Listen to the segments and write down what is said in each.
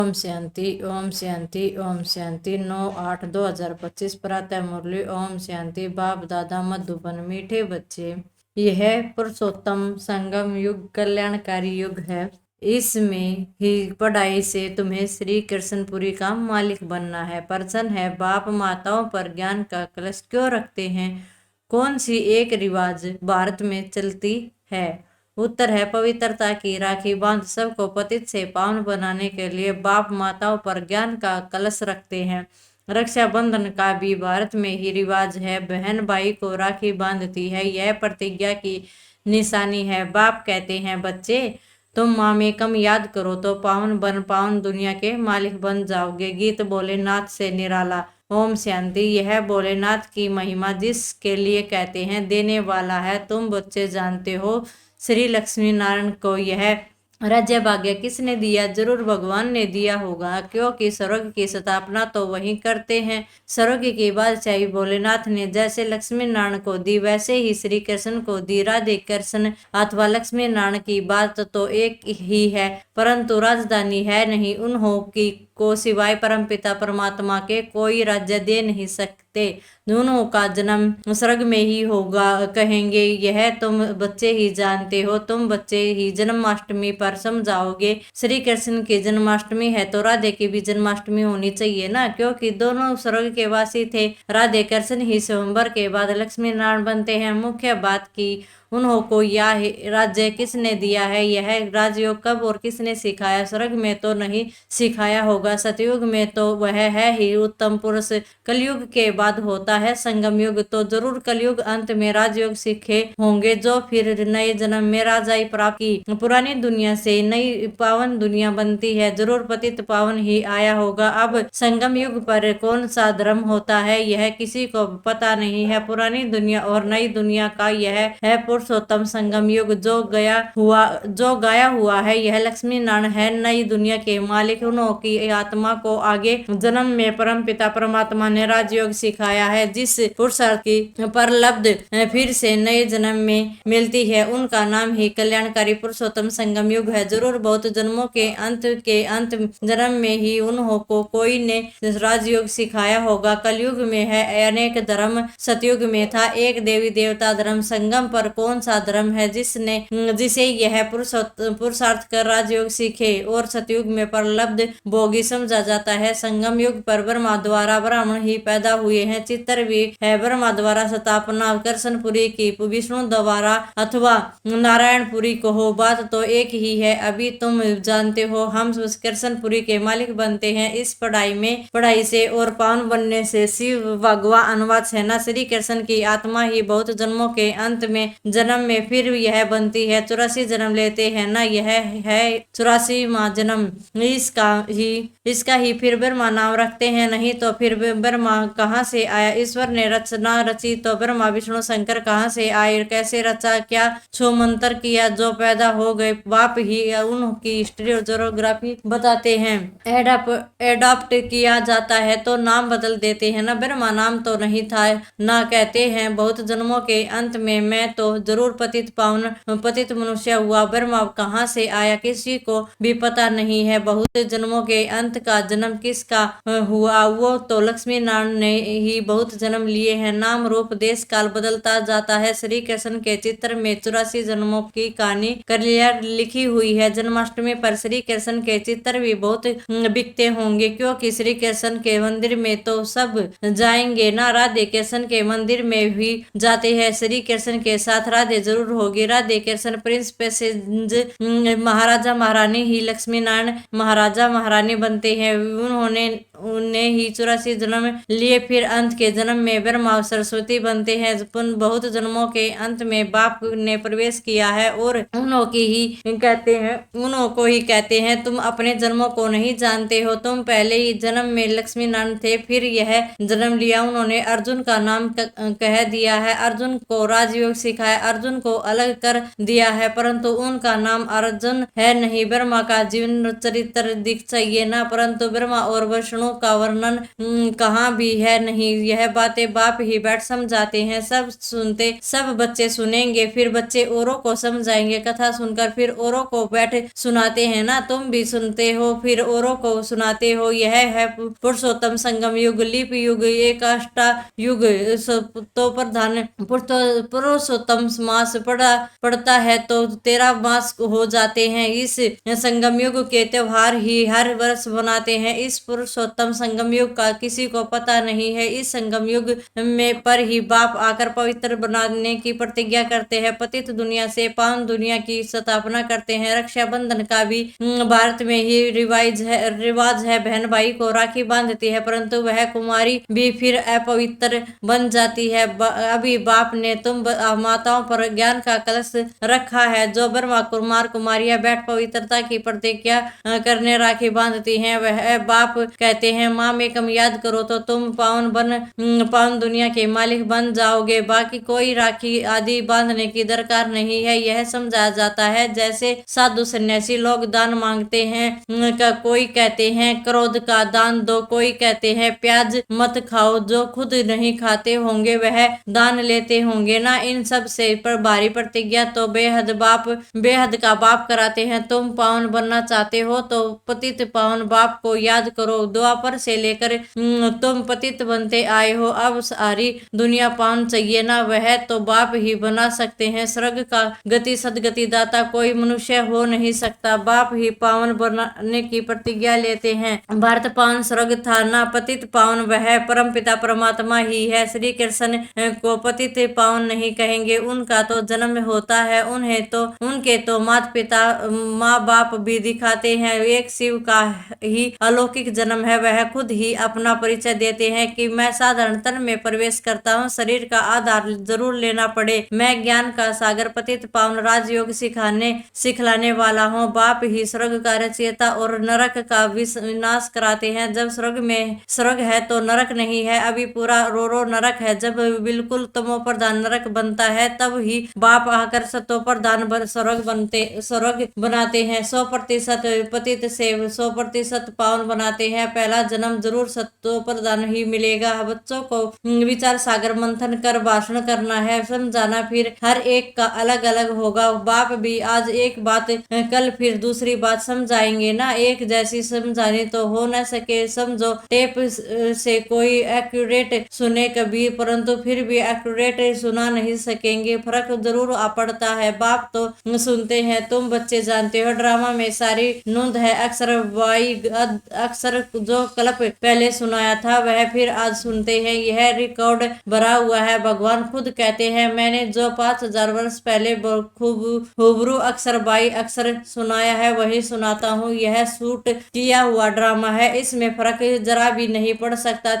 ओम शांति ओम शांति ओम शांति। 9/8/2025 प्रातः मुरली। ओम शांति। बाप दादा मधुबन। मीठे बच्चे, यह पुरुषोत्तम संगम युग कल्याणकारी युग है। इसमें ही पढ़ाई से तुम्हें श्री कृष्णपुरी का मालिक बनना है। प्रश्न है, बाप माताओं पर ज्ञान का कलश क्यों रखते हैं? कौन सी एक रिवाज भारत में चलती है? उत्तर है, पवित्रता की राखी बांध सबको पतित से पावन बनाने के लिए बाप माताओं पर ज्ञान का कलश रखते हैं। रक्षाबंधन का भी भारत में ही रिवाज है। बहन भाई को राखी बांधती है, यह प्रतिज्ञा की निशानी है। बाप कहते हैं, बच्चे तुम माँ में कम याद करो तो पावन दुनिया के मालिक बन जाओगे। गीत भोलेनाथ से निराला। ओम शांति। यह भोलेनाथ की महिमा जिसके लिए कहते हैं देने वाला है। तुम बच्चे जानते हो श्री लक्ष्मी नारायण को यह राज्य भाग्य किसने दिया? जरूर भगवान ने दिया होगा, क्योंकि स्वर्ग की स्थापना तो वही करते हैं। स्वर्ग की बादशाही भोलेनाथ ने जैसे लक्ष्मी नारायण को दी, वैसे ही श्री कृष्ण को दी। राधे कृष्ण अथवा लक्ष्मी नारायण की बात तो एक ही है, परंतु राजधानी है नहीं। उन्हों की को सिवाय परमपिता परमात्मा के कोई राज्य दे नहीं सकते। दोनों का जन्म स्वर्ग में ही होगा कहेंगे, यह तुम बच्चे ही जानते हो। तुम बच्चे ही जन्माष्टमी पर समझाओगे। श्री कृष्ण की जन्माष्टमी है तो राधे की भी जन्माष्टमी होनी चाहिए ना, क्योंकि दोनों स्वर्ग के वासी थे। राधे कृष्ण ही स्वयंवर के बाद लक्ष्मी नारायण बनते हैं। मुख्य बात की उन्हों को यह राज्य किसने दिया है? यह राजयोग कब और किसने सिखाया? स्वर्ग में तो नहीं सिखाया होगा, सतयुग में तो वह है ही उत्तम पुरुष। कलयुग के बाद होता है संगम युग, तो जरूर कलयुग अंत में राजयोग सीखे होंगे, जो फिर नए जन्म में राजाई प्राप्त की। पुरानी दुनिया से नई पावन दुनिया बनती है, जरूर पतित पावन ही आया होगा। अब संगम युग पर कौन सा धर्म होता है यह किसी को पता नहीं है। पुरानी दुनिया और नई दुनिया का यह है पुरुषोत्तम संगम युग। जो गाया हुआ है यह लक्ष्मी नारायण है, नई दुनिया के मालिक। उनकी आत्मा को आगे जन्म में परम पिता परमात्मा ने राजयोग सिखाया है। जिस पुरुषार्थ की परलब्ध फिर से नए जन्म में मिलती है, उनका नाम ही कल्याणकारी पुरुषोत्तम संगम युग है। जरूर बहुत जन्मों के अंत जन्म में ही उन्हों को कोई ने राजयोग सिखाया होगा। कलयुग में है अनेक धर्म, सतयुग में था एक देवी देवता धर्म। संगम पर कौन सा धर्म है जिसे यह पुरुषार्थ कर राजयोग सीखे और सतयुग में परलब्ध भोगी समझा जाता है? संगम युग पर ब्रह्मा द्वारा ब्राह्मण ही पैदा हुए हैं। चित्र भी है ब्रह्मा द्वारा स्थापना कृष्णपुरी की, विष्णु द्वारा अथवा नारायणपुरी को हो, बात तो एक ही है। अभी तुम जानते हो हम कृष्णपुरी के मालिक बनते हैं। इस पढ़ाई से और पावन बनने से शिव भगवा अनुवाद है ना। श्री कृष्ण की आत्मा ही बहुत जन्मों के अंत में जन्म में फिर यह बनती है। 84 जन्म लेते हैं ना, यह है 84वां जन्म। इसका ही फिर ब्रह्मा नाम रखते हैं, नहीं तो फिर ब्रह्मा कहाँ से आया? ईश्वर ने रचना रची तो ब्रह्मा विष्णु शंकर कहाँ से आए? कैसे रचा? क्या छो मंत्र किया जो पैदा हो गए? बाप ही उनकी हिस्ट्री और जोग्राफी बताते हैं। एडॉप्ट किया जाता है तो नाम बदल देते हैं ना। ब्रह्मा नाम तो नहीं था ना, कहते हैं बहुत जन्मों के अंत में मैं तो जरूर पतित मनुष्य हुआ। ब्रह्मा कहाँ से आया किसी को भी पता नहीं है। बहुत जन्मों के अंत का जन्म किसका हुआ? वो तो लक्ष्मी नारायण ने ही बहुत जन्म लिए हैं। नाम रूप देश काल बदलता जाता है। श्री कृष्ण के चित्र में 84 जन्मों की कहानी क्लियर लिखी हुई है। जन्माष्टमी पर श्री कृष्ण के चित्र भी बहुत बिकते होंगे, क्योंकि श्री कृष्ण के मंदिर में तो सब जाएंगे ना। राधे कृष्ण के मंदिर में भी जाते हैं, श्री कृष्ण के साथ राधे जरूर होगी। राधे कृष्ण प्रिंस पैसेंज महाराजा महारानी ही लक्ष्मी नारायण महाराजा महारानी बनते हैं। उन्हें ही 84 जन्म लिए, फिर अंत के जन्म में ब्रह्मा सरस्वती बनते हैं। बहुत जन्मों के अंत में बाप ने प्रवेश किया है और उन्हों को ही कहते हैं तुम अपने जन्मों को नहीं जानते हो। तुम पहले ही जन्म में लक्ष्मी नारायण थे, फिर यह जन्म लिया। उन्होंने अर्जुन का नाम कह दिया है, अर्जुन को राजयोग सिखाया। अर्जुन को अलग कर दिया है, परंतु उनका नाम अर्जुन है नहीं। ब्रह्मा का जीवन चरित्र दिख चाहिए ना, परंतु ब्रह्मा और विष्णु का वर्णन कहाँ भी है नहीं। यह बातें बाप ही बैठ समझाते हैं, सब सुनते, सब बच्चे सुनेंगे, फिर बच्चे औरों को समझाएंगे। कथा सुनकर फिर औरों को बैठ सुनाते हैं ना, तुम भी सुनते हो फिर औरों को सुनाते हो। यह है पुरुषोत्तम संगम युग, लीप युग, एक अष्टा युग। तो प्रधान पुरुषोत्तम मास पड़ता है तो 13 मास हो जाते हैं। इस संगम युग के त्योहार ही हर वर्ष बनाते हैं। इस पुरुषोत्तम संगम युग का किसी को पता नहीं है। इस संगम युग में पर ही बाप आकर पवित्र बनाने की प्रतिज्ञा करते हैं, पतित दुनिया से पावन दुनिया की स्थापना करते हैं। रक्षाबंधन का भी भारत में ही रिवाज है। बहन भाई को राखी बांधती है, परंतु वह कुमारी भी फिर अपवित्र बन जाती है। अभी बाप ने तुम माताओं पर ज्ञान का कलश रखा है। जो ब्रह्मा कुमार कुमारियां बैठ पवित्रता की प्रतिज्ञा करने राखी बांधती हैं, वह बाप कहते हैं माँ में कम याद करो तो तुम पावन दुनिया के मालिक बन जाओगे। बाकी कोई राखी आदि बांधने की दरकार नहीं है। यह समझाया जाता है जैसे साधु सन्यासी लोग दान मांगते हैं, कोई कहते हैं क्रोध का दान दो, कोई कहते हैं प्याज मत खाओ। जो खुद नहीं खाते होंगे वह दान लेते होंगे ना। इन सब से पर भारी प्रतिज्ञा तो बेहद का बाप कराते हैं। तुम पावन बनना चाहते हो तो पतित पावन बाप को याद करो। द्वापर से लेकर तुम पतित बनते आए हो, अब सारी दुनिया पावन चाहिए ना, वह तो बाप ही बना सकते हैं। स्वर्ग का गति सदगति दाता कोई मनुष्य हो नहीं सकता, बाप ही पावन बनाने की प्रतिज्ञा लेते हैं। भारत पावन स्वर्ग था ना, पतित पावन वह परम पिता परमात्मा ही है। श्री कृष्ण को पतित पावन नहीं कहेंगे, उनका तो जन्म होता है, उनके तो माता पिता माँ बाप भी दिखाते हैं। एक शिव का ही अलौकिक जन्म है, वह खुद ही अपना परिचय देते हैं कि मैं साधारण तन में प्रवेश करता हूँ, शरीर का आधार जरूर लेना पड़े। मैं ज्ञान का सागर पतित पावन राजयोग सिखलाने वाला हूँ। बाप ही स्वर्ग का रचयिता और नरक का विनाश कराते हैं। जब स्वर्ग है तो नरक नहीं है, अभी पूरा रो नरक है। जब बिल्कुल तमो प्रधान नरक बनता है तब ही बाप आकर सतो प्रधान स्वर्ग बनाते हैं। 100% पतित से 100% पावन बनाते हैं। पहला जन्म जरूर सतो प्रधान ही मिलेगा। बच्चों को विचार सागर मंथन कर भाषण करना है, समझाना फिर हर एक का अलग अलग होगा। बाप भी आज एक बात कल फिर दूसरी बात समझाएंगे ना, एक जैसी समझाने तो हो न सके। समझो टेप से कोई एक्यूरेट सुने कभी, परंतु फिर भी एक्यूरेट सुना नहीं सकेंगे, फर्क जरूर पड़ता है। बाप तो सुनते हैं, तुम बच्चे जानते हो ड्रामा में सारी नूंद है। अक्सर जो कल्प पहले सुनाया था वह फिर आज सुनते हैं। यह रिकॉर्ड भरा हुआ है। भगवान खुद कहते हैं मैंने जो 5000 वर्ष पहले हुबरू अक्सर सुनाया है वही सुनाता हूँ। यह शूट किया हुआ ड्रामा है, इसमें फर्क जरा भी नहीं पड़ सकता।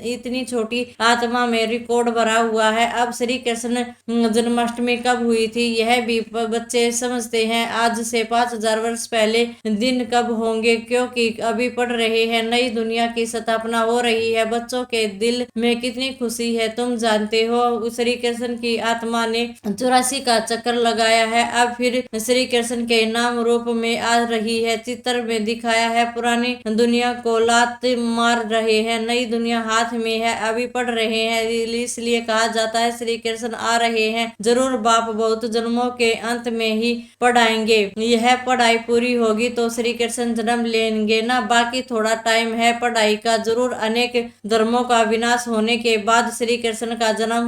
इतनी छोटी आत्मा में रिकॉर्ड भरा हुआ है। अब श्री कृष्ण जन्माष्टमी कब हुई थी यह भी बच्चे समझते हैं। आज से 5000 वर्ष पहले दिन कब होंगे, क्योंकि अभी पढ़ रहे हैं नई दुनिया की स्थापना हो रही है। बच्चों के दिल में कितनी खुशी है तुम जानते हो। श्री कृष्ण की आत्मा ने 84 का चक्कर लगाया है, अब फिर श्री कृष्ण के नाम रूप में आ रही है। चित्र में दिखाया है पुरानी दुनिया को लात मार रहे हैं, नई दुनिया हाथ में है, अभी पढ़ रहे हैं, इसलिए कहा जाता है श्री कृष्ण आ रहे हैं। जरूर बाप बहुत जन्मों के अंत में ही पढ़ाएंगे। यह पढ़ाई पूरी होगी तो श्री कृष्ण जन्म लेंगे ना, बाकी थोड़ा टाइम है पढ़ाई का। जरूर अनेक धर्मों का विनाश होने के बाद श्री कृष्ण का जन्म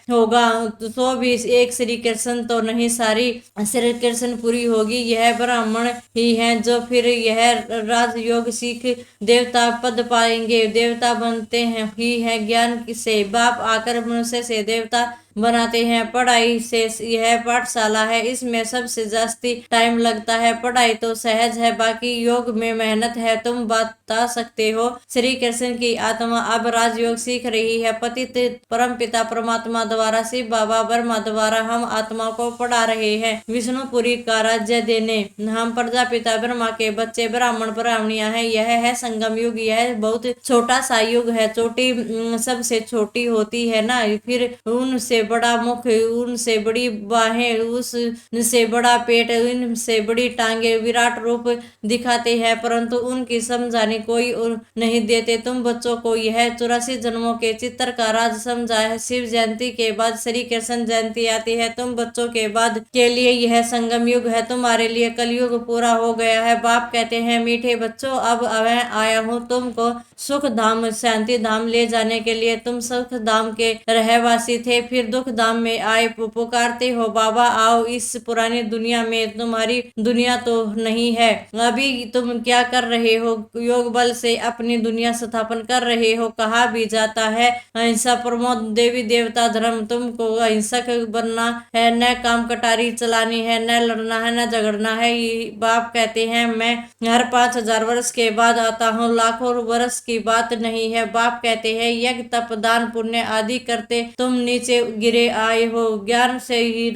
होगा, तो भी एक श्री कृष्ण तो नहीं, सारी श्री कृष्ण पूरी होगी। यह ब्राह्मण ही हैं जो फिर यह राजयोग सीख देवता पद पाएंगे, देवता बनते हैं ही है ज्ञान से। बाप आकर मनुष्य से देवता बनाते हैं। पढ़ाई से यह पाठशाला है, इसमें सबसे जास्ती टाइम लगता है। पढ़ाई तो सहज है, बाकी योग में मेहनत है। तुम बता सकते हो श्री कृष्ण की आत्मा अब राजयोग सीख रही है, पतित परम पिता परमात्मा द्वारा, शिव बाबा ब्रह्मा द्वारा हम आत्मा को पढ़ा रहे हैं विष्णुपुरी का राज्य देने। हम प्रजापिता ब्रह्मा के बच्चे ब्राह्मण ब्राह्मणियां हैं। यह है संगम युग, यह बहुत छोटा सा युग है। चोटी सबसे छोटी होती है ना, फिर उनसे बड़ा मुख, उनसे बड़ी बाहें, उससे बड़ा पेट, इनसे बड़ी टांगे विराट रूप दिखाते हैं, परंतु उनकी समझाने कोई नहीं देते। तुम बच्चों को यह 84 जन्मों के चित्र का राज समझा है। शिव जयंती के बाद श्री कृष्ण जयंती आती है। तुम बच्चों के बाद के लिए यह संगम युग है, तुम्हारे लिए कलयुग पूरा हो गया है। बाप कहते हैं, मीठे बच्चों, अब मैं आया हूँ तुमको सुख धाम शांति धाम ले जाने के लिए। तुम सुख धाम के रहवासी थे, फिर दुख धाम में आए, पुकारते हो बाबा आओ। इस पुरानी दुनिया में तुम्हारी दुनिया तो नहीं है। अभी तुम क्या कर रहे हो? योग बल से अपनी दुनिया स्थापन कर रहे हो। कहा भी जाता है अहिंसा परमो देवी देवता धर्म। तुमको अहिंसक बनना है, न काम कटारी चलानी है, न लड़ना है, न झगड़ना है। बाप कहते हैं, मैं हर 5000 वर्ष के बाद आता हूँ, लाखों वर्ष की बात नहीं है। बाप कहते हैं, यज्ञ तप दान पुण्य आदि करते तुम नीचे गिरे आए हो। ज्ञान से ही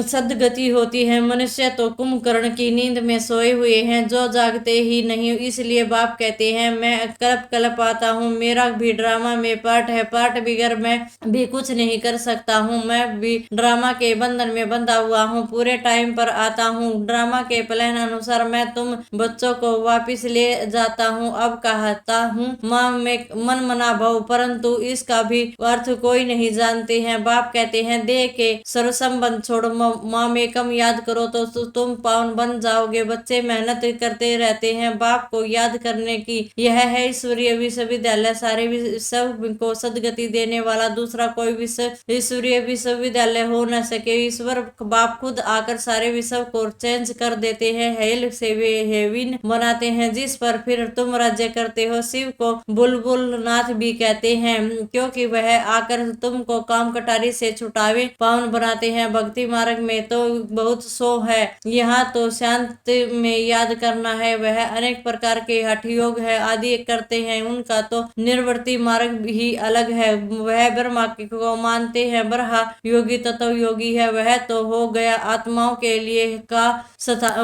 सदगति होती है। मनुष्य तो कुंभकर्ण की नींद में सोए हुए हैं, जो जागते ही नहीं। इसलिए बाप कहते हैं, मैं कल्प कल्प आता हूँ, मेरा भी ड्रामा में पार्ट है, पार्ट बिगर मैं भी कुछ नहीं कर सकता हूँ। मैं भी ड्रामा के बंधन में बंधा हुआ हूँ, पूरे टाइम पर आता हूँ। ड्रामा के प्लान अनुसार मैं तुम बच्चों को वापिस ले जाता हूँ। अब कहता हूँ माँ में मन मना भव, परंतु इसका भी अर्थ कोई नहीं जानते हैं। बाप कहते हैं, देह के सर्व संबंध छोड़ो, माँ में कम याद करो तो तुम पावन बन जाओगे। बच्चे मेहनत करते रहते हैं, बाप को याद करने की यह है ईश्वरीय विश्वविद्यालय। सारे विश्व को सदगति देने वाला दूसरा कोई विश्व ईश्वरीय विश्वविद्यालय हो न सके। ईश्वर बाप खुद आकर सारे विश्व को चेंज कर देते हैं, हेल से वे हेविन बनाते हैं, जिस पर फिर तुम राज्य करते हो। शिव को बुलबुल नाथ भी कहते हैं, क्योंकि वह आकर तुमको काम कटारी से छुटावे पावन बनाते हैं। भक्ति मार्ग में तो बहुत सो है, यहाँ तो शांत में याद करना है। वह अनेक प्रकार के हठ योग है आदि करते हैं, उनका तो निर्वृत्ति मार्ग ही अलग है। वह ब्रह्मा को मानते हैं, ब्रह्मा योगी तत्व योगी है। वह तो हो गया आत्माओं के लिए का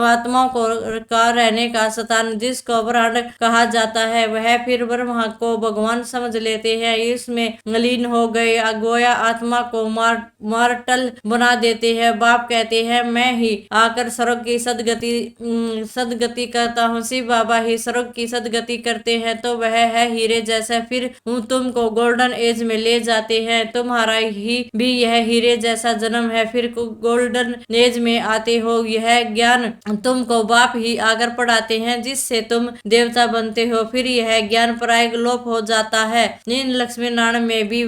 आत्माओं को का रहने का स्थान, जिसको ब्रह्मांड कहा जाता है। वह फिर ब्रह्मा को भगवान समझ लेते हैं, इसमें लीन हो गए, गोया आत्मा को मार्टल बना देते हैं। बाप कहते हैं, मैं ही आकर स्वर्ग की सदगति करता हूँ। शिव बाबा ही स्वर्ग की सदगति करते हैं, तो वह है हीरे जैसा, फिर तुमको गोल्डन एज में ले जाते हैं। तुम्हारा ही भी यह हीरे जैसा जन्म है, फिर गोल्डन एज में आते हो। यह ज्ञान तुमको बाप ही आकर पढ़ाते हैं, जिससे तुम देवता बनते हो। फिर यह ज्ञान प्राय लोप हो जाता है। इन लक्ष्मी नारायण में भी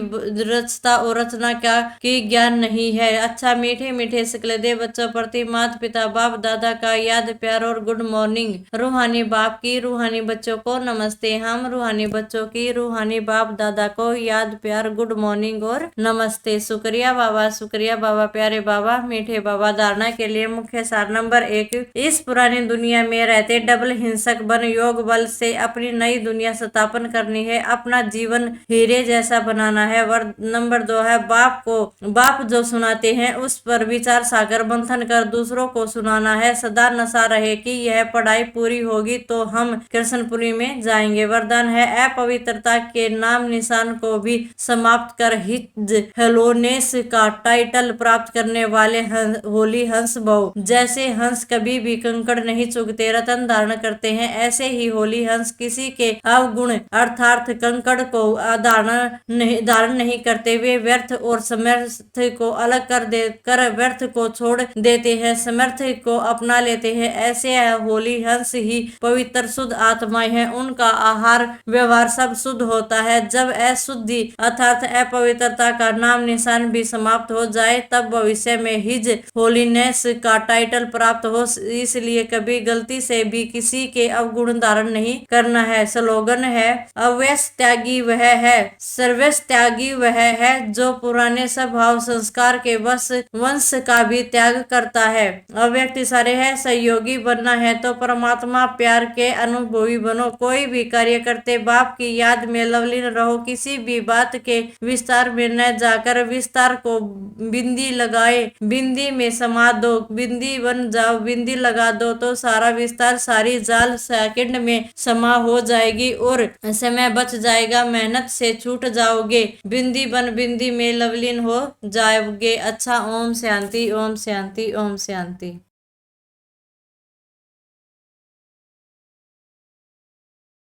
रचता और रचना क्या की ज्ञान नहीं है। अच्छा मीठे मीठे सकल दे बच्चों प्रति माता पिता बाप दादा का याद प्यार और गुड मॉर्निंग। रूहानी बाप की रूहानी बच्चों को नमस्ते। हम रूहानी बच्चों की रूहानी बाप दादा को याद प्यार गुड मॉर्निंग और नमस्ते। शुक्रिया बाबा प्यारे बाबा मीठे बाबा। धारणा के लिए मुख्य सार नंबर 1, इस पुरानी दुनिया में रहते डबल हिंसक बन योग बल से अपनी नई दुनिया स्थापन करनी है, अपना जीवन हीरे जैसा बनाना है। नंबर 2 है, बाप जो सुनाते हैं उस पर विचार सागर मंथन कर दूसरों को सुनाना है। सदा नशा रहे कि यह पढ़ाई पूरी होगी तो हम कृष्णपुरी में जाएंगे। वरदान है, अपवित्रता के नाम निशान को भी समाप्त कर हिज हेलोनेस का टाइटल प्राप्त करने वाले होली हंस भव। जैसे हंस कभी भी कंकड़ नहीं चुगते, रतन धारण करते हैं, ऐसे ही होली हंस किसी के अवगुण अर्थात कंकड़ को धारण नहीं करते। वे व्यर्थ और समर्थ को अलग कर व्यर्थ को छोड़ देते हैं, समर्थ को अपना लेते हैं। ऐसे होली हंस ही पवित्र शुद्ध आत्माएं हैं, उनका आहार व्यवहार सब शुद्ध होता है। जब अशुद्धि अर्थात अपवित्रता का नाम निशान भी समाप्त हो जाए, तब भविष्य में हिज होलीनेस का टाइटल प्राप्त हो। इसलिए कभी गलती से भी किसी के अवगुण धारण नहीं करना है। स्लोगन है, अवश्य त्यागी वह है, सर्वस्व त्यागी वह है, जो पुराने स्वभाव संस्कार के वंश का भी त्याग करता है। अव्यक्त इशारे है, सहयोगी बनना है तो परमात्मा प्यार के अनुभवी बनो। कोई भी कार्य करते बाप की याद में लवलीन रहो। किसी भी बात के विस्तार में न जाकर विस्तार को बिंदी लगाए, बिंदी में समा दो, बिंदी बन जाओ, बिंदी लगा दो तो सारा विस्तार, सारी जाल सेकंड में समा हो जाएगी और समय बच जाएगा, मेहनत से छूट जाओगे, बिंदी बन बिंदी में लवलीन हो जाओगे। अच्छा, ओम शांति, ओम शांति, ओम शांति।